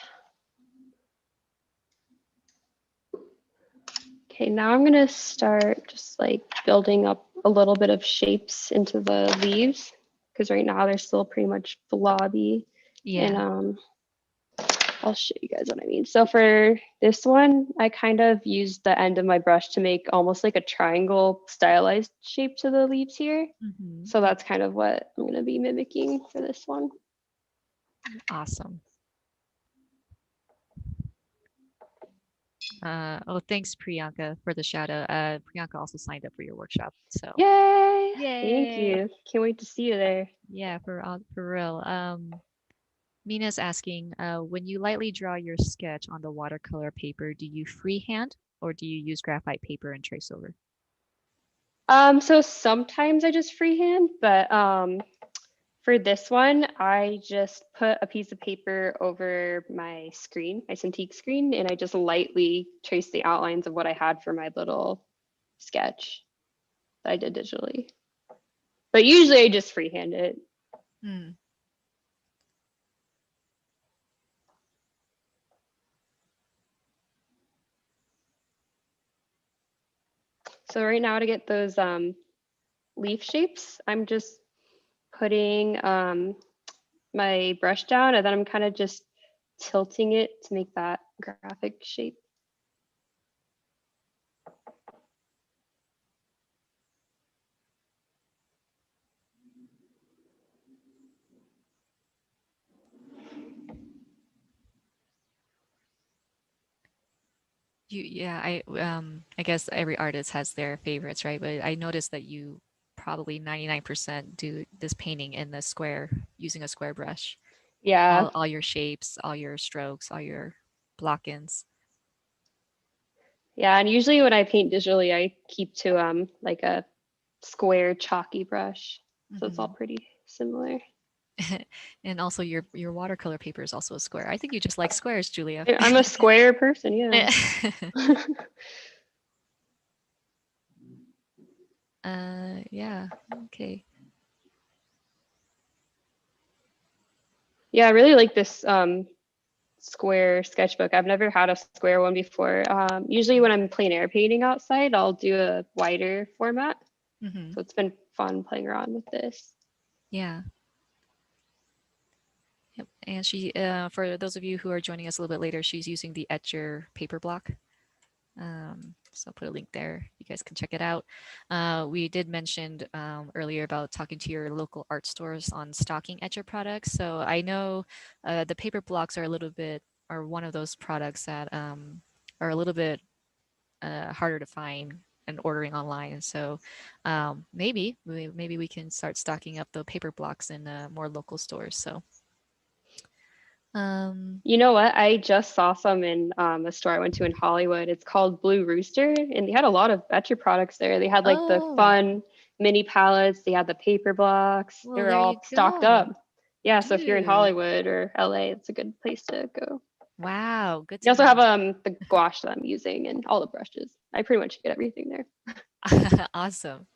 Okay, now I'm gonna start just like building up a little bit of shapes into the leaves, because right now they're still pretty much blobby. And Yeah. I'll show you guys what I mean. So for this one, I kind of used the end of my brush to make almost like a triangle stylized shape to the leaves here. Mm-hmm. So that's kind of what I'm gonna be mimicking for this one. Awesome. Thanks, Priyanka, for the shout out. Priyanka also signed up for your workshop, so Yay! Thank yay! you. Can't wait to see you there. Yeah, for real. Mina's asking, when you lightly draw your sketch on the watercolor paper, do you freehand or do you use graphite paper and trace over? So sometimes I just freehand, but for this one, I just put a piece of paper over my screen, my Cintiq screen, and I just lightly traced the outlines of what I had for my little sketch that I did digitally. But usually I just freehand it. Hmm. So right now to get those leaf shapes, I'm just putting my brush down, and then I'm kind of just tilting it to make that graphic shape. I guess every artist has their favorites, right? But I noticed that you probably 99% do this painting in the square using a square brush. Yeah, All your shapes, all your strokes, all your block-ins. yeah, and usually when I paint digitally, I keep to like a square chalky brush, so it's all Hmm. pretty similar. And also your watercolor paper is also a square. I think you just like squares, Julia. I'm a square person, yeah. Yeah, okay. Yeah, I really like this square sketchbook. I've never had a square one before. Usually when I'm plein air painting outside, I'll do a wider format. Hmm. So it's been fun playing around with this. Yeah. And she, for those of you who are joining us a little bit later, she's using the Etcher paper block. So I'll put a link there. You guys can check it out. We did mention earlier about talking to your local art stores on stocking Etcher products. So I know the paper blocks are a little bit, are one of those products that are a little bit harder to find and ordering online. So maybe we can start stocking up the paper blocks in more local stores. So um, You know what? I just saw some in a store I went to in Hollywood. It's called Blue Rooster, and they had a lot of Betcha products there. They had like the oh, fun mini palettes, they had the paper blocks, they well, were there you all stocked go. up. Yeah, so if you're in Dude. Hollywood or LA, it's a good place to go. Wow, good They to also have know. the gouache that I'm using and all the brushes. I pretty much get everything there. Awesome.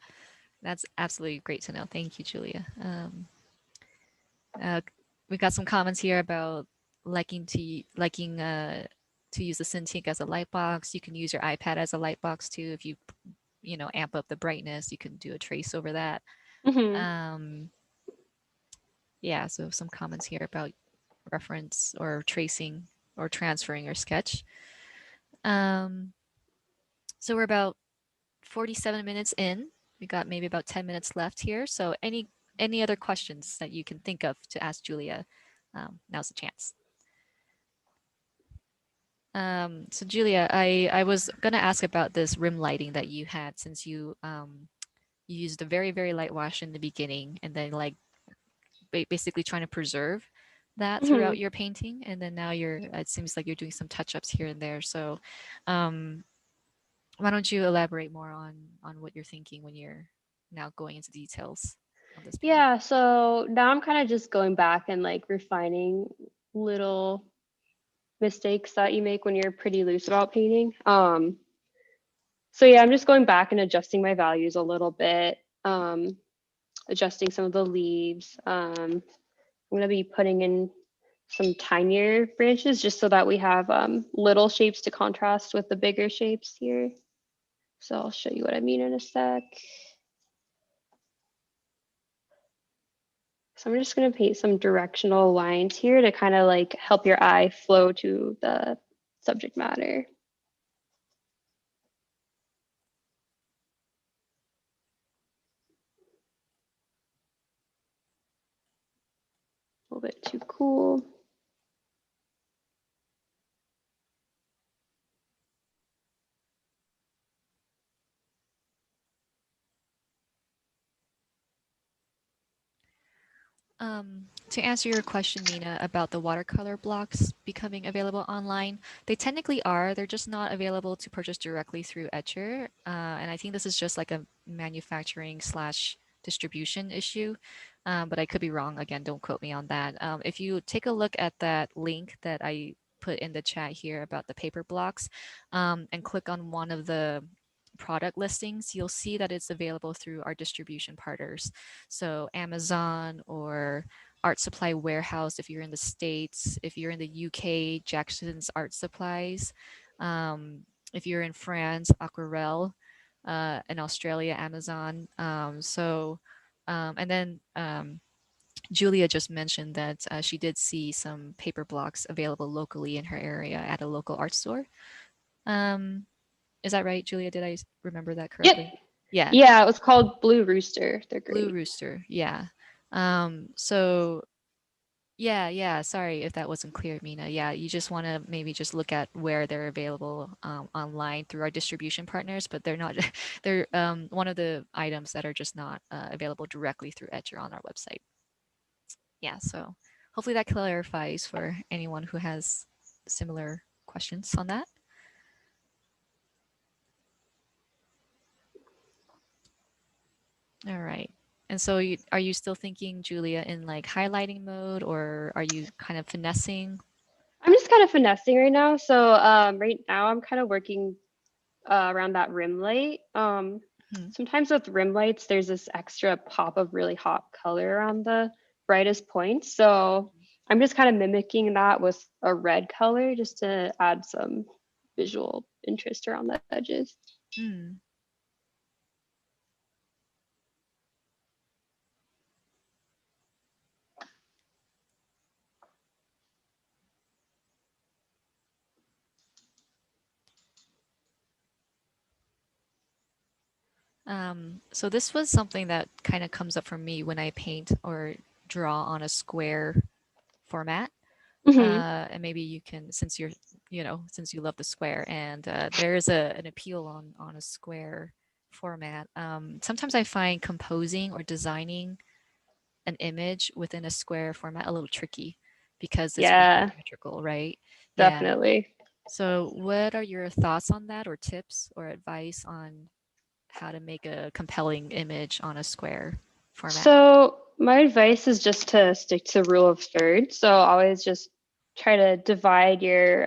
That's absolutely great to know. Thank you, Julia. Uh, we got some comments here about liking to use the Cintiq as a light box. You can use your iPad as a light box too. If you know amp up the brightness, you can do a trace over that. Hmm. Um, yeah, so some comments here about reference or tracing or transferring your sketch. Um, so we're about 47 minutes in. We got maybe about 10 minutes left here. So any other questions that you can think of to ask Julia? Now's the chance. So Julia, I was gonna ask about this rim lighting that you had since you used a very light wash in the beginning and then like basically trying to preserve that Hmm. throughout your painting, and then now it seems like you're doing some touch-ups here and there. So um, why don't you elaborate more on what you're thinking when you're now going into details on this painting? Yeah, so now I'm kind of just going back and like refining little mistakes that you make when you're pretty loose about painting. So yeah, I'm just going back and adjusting my values a little bit, adjusting some of the leaves. I'm gonna be putting in some tinier branches just so that we have little shapes to contrast with the bigger shapes here. So I'll show you what I mean in a sec. So I'm just gonna paint some directional lines here to kind of like help your eye flow to the subject matter. A little bit too cool. To answer your question, Mina, about the watercolor blocks becoming available online, they technically are. They're just not available to purchase directly through Etcher. And I think this is just like a manufacturing slash distribution issue. But I could be wrong. Again, don't quote me on that. If you take a look at that link that I put in the chat here about the paper blocks, and click on one of the product listings, you'll see that it's available through our distribution partners. So Amazon or Art Supply Warehouse if you're in the States, if you're in the UK, Jackson's Art Supplies, if you're in France, Aquarelle, in Australia, Amazon. And then Julia just mentioned that she did see some paper blocks available locally in her area at a local art store. Um, is that right, Julia? Did I remember that Yep. correctly? Yeah, Yeah, it was called Blue Rooster. They're Blue great. Rooster. Yeah. So yeah. Sorry if that wasn't clear, Mina. Yeah, you just want to maybe just look at where they're available online through our distribution partners, but they're not. They're one of the items that are just not available directly through Etcher on our website. Yeah. So hopefully that clarifies for anyone who has similar questions on that. All right. And so are you still thinking, Julia, in like highlighting mode, or are you kind of finessing? I'm just kind of finessing right now. So right now I'm kind of working around that rim light. Hmm. Sometimes with rim lights, there's this extra pop of really hot color around the brightest points. So I'm just kind of mimicking that with a red color just to add some visual interest around the edges. Hmm. So this was something that kind of comes up for me when I paint or draw on a square format. Hmm. And maybe you can, since you're, since you love the square, and there is an appeal on a square format. Sometimes I find composing or designing an image within a square format a little tricky because it's very Yeah, symmetrical, right? Yeah. definitely. So, what are your thoughts on that, or tips or advice on how to make a compelling image on a square format? So my advice is just to stick to rule of thirds. So always just try to divide your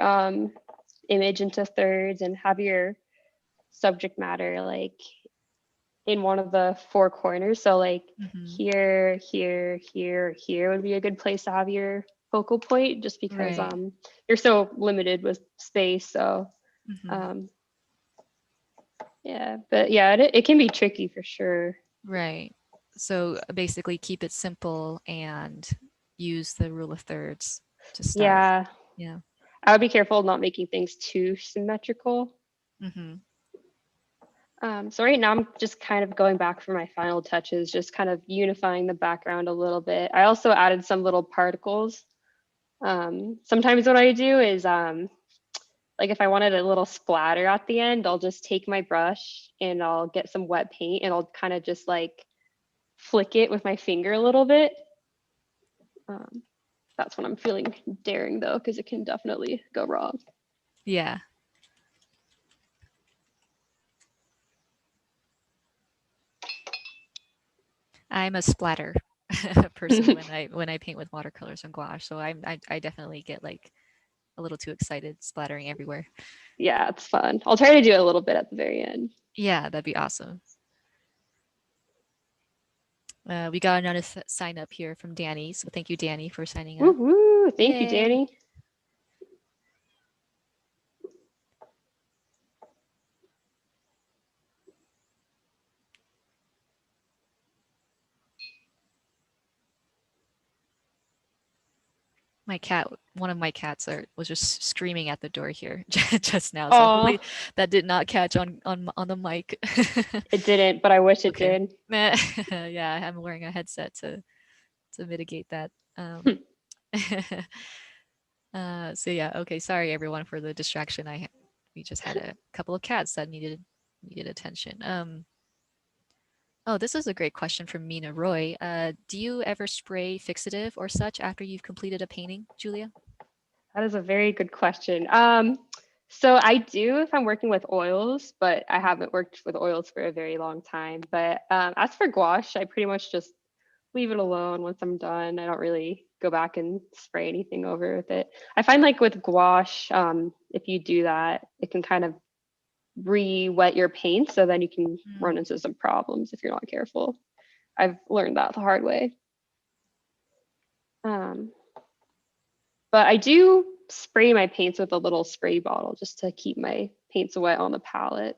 image into thirds and have your subject matter like in one of the four corners. So like Hmm. here, here, here, here would be a good place to have your focal point just because Right. you're so limited with space. So Hmm. um yeah, but yeah, it can be tricky for sure. Right. So basically, keep it simple and use the rule of thirds to start. Yeah, Yeah. I would be careful not making things too symmetrical. Hmm. So right now I'm just kind of going back for my final touches, just kind of unifying the background a little bit. I also added some little particles. Sometimes what I do is like if I wanted a little splatter at the end, I'll just take my brush and I'll get some wet paint and I'll kind of just like flick it with my finger a little bit. Um, that's when I'm feeling daring though, because it can definitely go wrong. Yeah. I'm a splatter person when I paint with watercolors and gouache. So I definitely get like a little too excited, splattering everywhere. Yeah, it's fun. I'll try to do it a little bit at the very end. Yeah, that'd be awesome. We got another sign up here from Danny. So thank you, Danny, for signing up. Woohoo! Thank you, Yay. Danny. My cat, one of my cats was just screaming at the door here just now. So Oh, hopefully that did not catch on the mic. it didn't, but I wish it Okay. did. Yeah, I'm wearing a headset to mitigate that. Hmm. So yeah, okay. Sorry everyone for the distraction. We just had a couple of cats that needed attention. Oh, this is a great question from Mina Roy. Do you ever spray fixative or such after you've completed a painting, Julia? That is a very good question. So I do if I'm working with oils, but I haven't worked with oils for a very long time. But as for gouache, I pretty much just leave it alone once I'm done. I don't really go back and spray anything over with it. I find like with gouache, if you do that, it can kind of re-wet your paint, so then you can run Mm. into some problems if you're not careful. I've learned that the hard way. Um, but I do spray my paints with a little spray bottle just to keep my paints wet on the palette.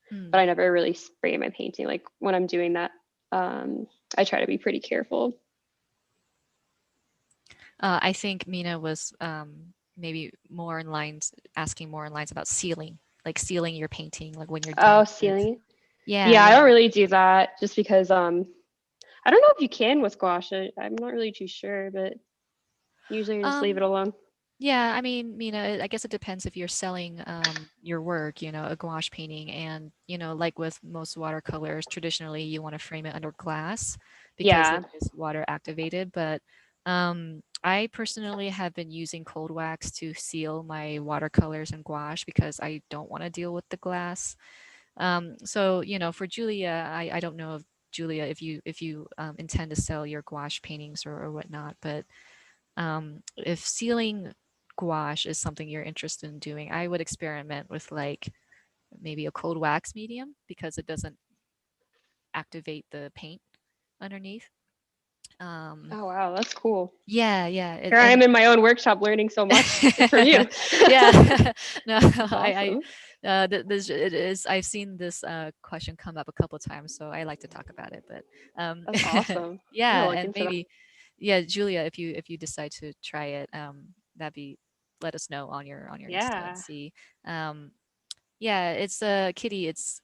But Mm. I never really spray my painting. Like when I'm doing that, um, I try to be pretty careful. I think Mina was maybe more in lines, asking more in lines about sealing, like sealing your painting, like when you're done Oh, with it. sealing. Yeah, Yeah, I yeah. don't really do that just because I don't know if you can with gouache. I'm not really too sure, but usually I just leave Um, it alone. yeah, I mean, Mina, I guess it depends if you're selling your work, a gouache painting, and like with most watercolors, traditionally you want to frame it under glass because Yeah. it is water activated. But I personally have been using cold wax to seal my watercolors and gouache because I don't want to deal with the glass. So for Julia, I don't know if Julia, if you intend to sell your gouache paintings or whatnot, but if sealing gouache is something you're interested in doing, I would experiment with like maybe a cold wax medium because it doesn't activate the paint underneath. Um, Oh wow, that's cool. yeah, yeah, Here I am in my own workshop learning so much from you. yeah. No, That's awesome. this it is. I've seen this question come up a couple of times, so I like to talk about it. But That's awesome. I'm yeah, gonna look and into that. maybe yeah, Julia, if you decide to try it, that'd be let us know on your Insta and Yeah. see. Um, yeah, it's a kitty. It's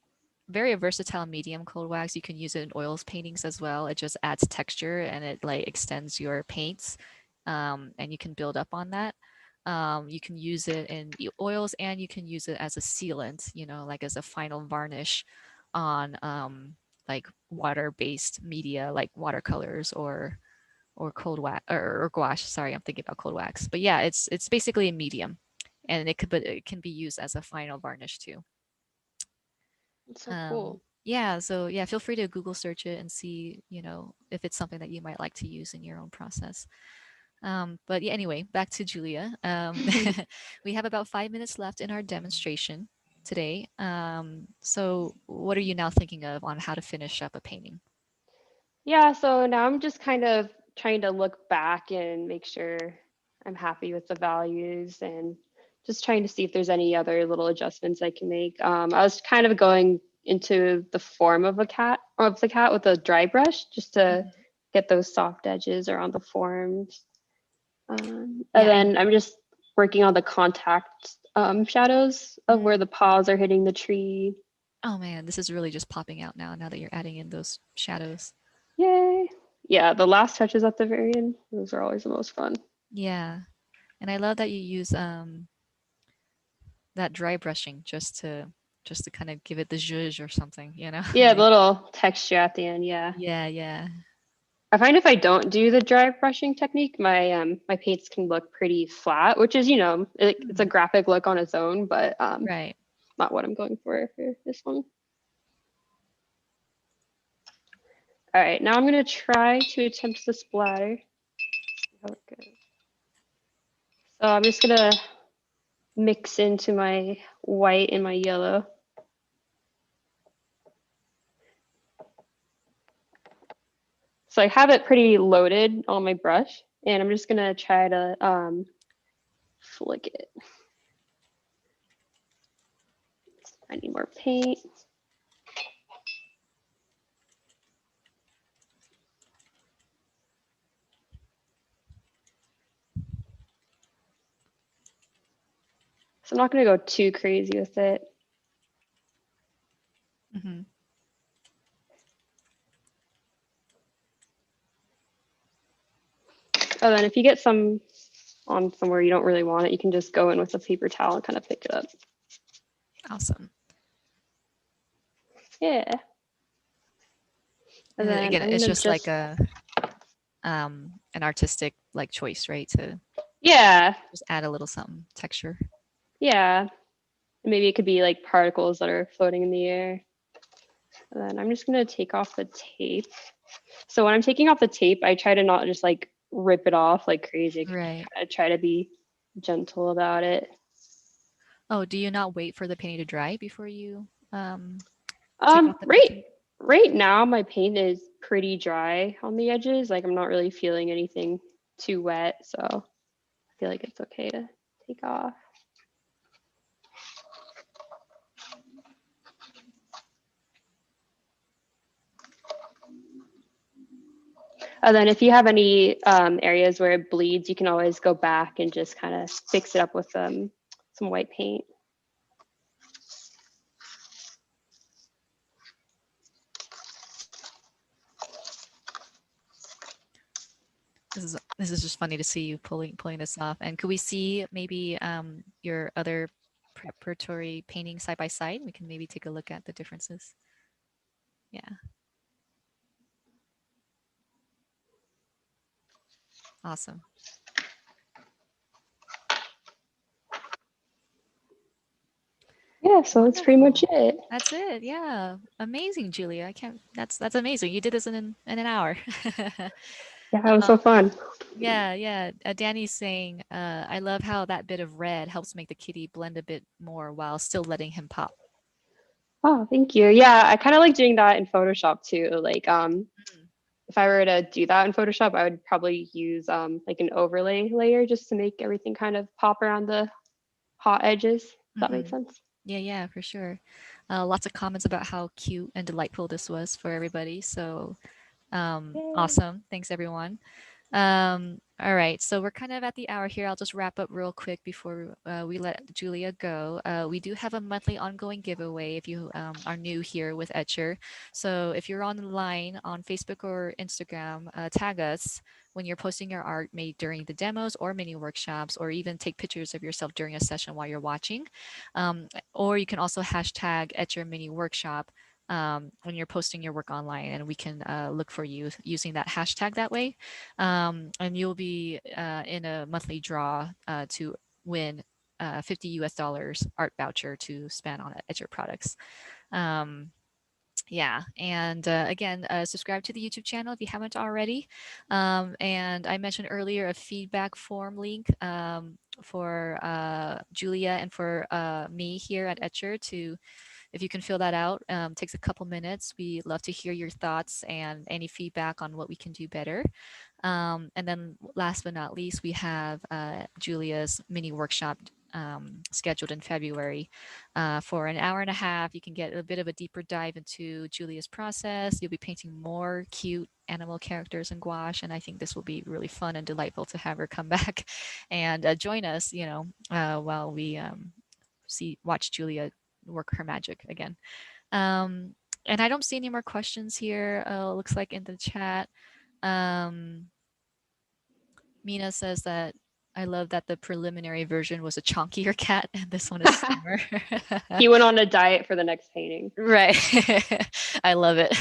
very versatile medium cold wax. You can use it in oils paintings as well. It just adds texture and it like extends your paints, and you can build up on that. You can use it in oils and you can use it as a sealant, like as a final varnish on like water-based media like watercolors or cold wax or gouache. Sorry, I'm thinking about cold wax. But yeah, it's basically a medium, and but it can be used as a final varnish too. It's so cool. Yeah, so yeah, feel free to Google search it and see, if it's something that you might like to use in your own process. But yeah, anyway, back to Julia. We have about 5 minutes left in our demonstration today. So what are you now thinking of on how to finish up a painting? Yeah, so now I'm just kind of trying to look back and make sure I'm happy with the values and just trying to see if there's any other little adjustments I can make. I was kind of going into the form of the cat with a dry brush just to Mhm. get those soft edges around the forms. And Yeah, then I'm just working on the contact shadows of mhm. where the paws are hitting the tree. Oh man, this is really just popping out now that you're adding in those shadows. Yay. Yeah, the last touches at the very end, those are always the most fun. Yeah. And I love that you use that dry brushing just to kind of give it the zhuzh or something, Yeah, the like little texture at the end, yeah. yeah, yeah. I find if I don't do the dry brushing technique, my paints can look pretty flat, which is, it's a Mm, graphic look on its own, but right. not what I'm going for this one. All right, now I'm gonna try to attempt the splatter. See how it goes. So I'm just gonna mix into my white and my yellow. So I have it pretty loaded on my brush, and I'm just gonna try to flick it. I need more paint. So I'm not gonna go too crazy with it. Hmm. Oh, then if you get some on somewhere you don't really want it, you can just go in with a paper towel and kind of pick it up. Awesome. Yeah. And And then again, I'm it's gonna just like just, an artistic like choice, right? To yeah, just add a little something texture. yeah. Maybe it could be like particles that are floating in the air. And then I'm just gonna take off the tape. So when I'm taking off the tape, I try to not just like rip it off like crazy. Right. I try to be gentle about it. Oh, do you not wait for the painting to dry before you take Um, off the right, painting? right now my paint is pretty dry on the edges. Like I'm not really feeling anything too wet, so I feel like it's okay to take off. And then if you have any areas where it bleeds, you can always go back and just kind of fix it up with some white paint. This is just funny to see you pulling this off. And could we see maybe your other preparatory painting side by side? We can maybe take a look at the differences. Yeah, awesome. Yeah, so that's pretty much Wonderful. it. That's it. Yeah. Amazing, Julia. I can't that's amazing. You did this in an hour. Yeah, it was um, so fun. yeah, yeah. Danny's saying, I love how that bit of red helps make the kitty blend a bit more while still letting him pop. Oh, thank you. Yeah, I kind of like doing that in Photoshop too. Like Mm. if I were to do that in Photoshop, I would probably use like an overlay layer just to make everything kind of pop around the hot edges. If that makes Hmm. sense. Yeah, yeah, for sure. Lots of comments about how cute and delightful this was for everybody. So Yay. awesome. Thanks, everyone. All right, so we're kind of at the hour here. I'll just wrap up real quick before we let Julia go. We do have a monthly ongoing giveaway if you are new here with Etcher. So if you're online on Facebook or Instagram, tag us when you're posting your art made during the demos or mini workshops, or even take pictures of yourself during a session while you're watching. Or you can also hashtag Etcher Mini Workshop when you're posting your work online, and we can look for you using that hashtag that way. And you'll be in a monthly draw to win 50 US dollars art voucher to spend on Etcher products. Um, yeah, and again, subscribe to the YouTube channel if you haven't already. And I mentioned earlier a feedback form link for Julia and for me here at Etcher to, if you can fill that out. Takes a couple minutes. We love to hear your thoughts and any feedback on what we can do better. And then last but not least, we have Julia's mini workshop scheduled in February for an hour and a half. You can get a bit of a deeper dive into Julia's process. You'll be painting more cute animal characters in gouache, and I think this will be really fun and delightful to have her come back and join us, while we watch Julia work her magic again. Um, and I don't see any more questions here. Looks like in the chat. Um, Mina says that I love that the preliminary version was a chunkier cat and this one is slimmer. He went on a diet for the next painting. Right. I love it.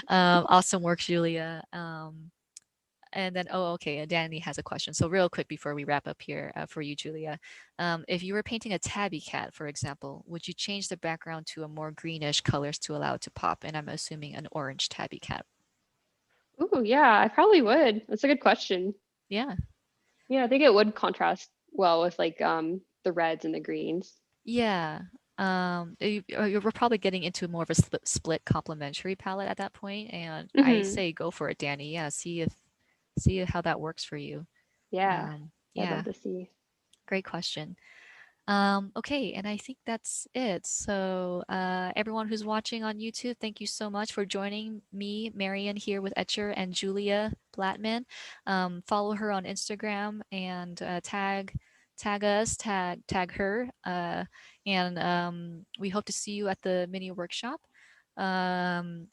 Awesome work, Julia. And then, oh, okay, Danny has a question. So real quick before we wrap up here for you, Julia. If you were painting a tabby cat, for example, would you change the background to a more greenish colors to allow it to pop? And I'm assuming an orange tabby cat. Ooh, yeah, I probably would. That's a good question. Yeah. Yeah, I think it would contrast well with like the reds and the greens. Yeah. We're probably getting into more of a split complementary palette at that point, and I Hmm. say go for it, Danny. Yeah, see how that works for you. Yeah, I'd love Yeah, to see. great question. Okay, and I think that's it. So, everyone who's watching on YouTube, thank you so much for joining me, Marion, here with Etcher and Julia Blattman. Follow her on Instagram and tag us, tag her, and we hope to see you at the mini workshop. And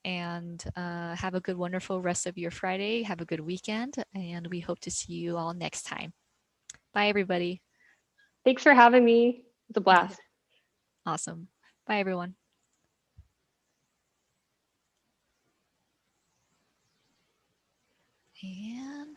have a good, wonderful rest of your Friday. Have a good weekend, and we hope to see you all next time. Bye, everybody. Thanks for having me. It's a blast. Awesome. Bye, everyone. And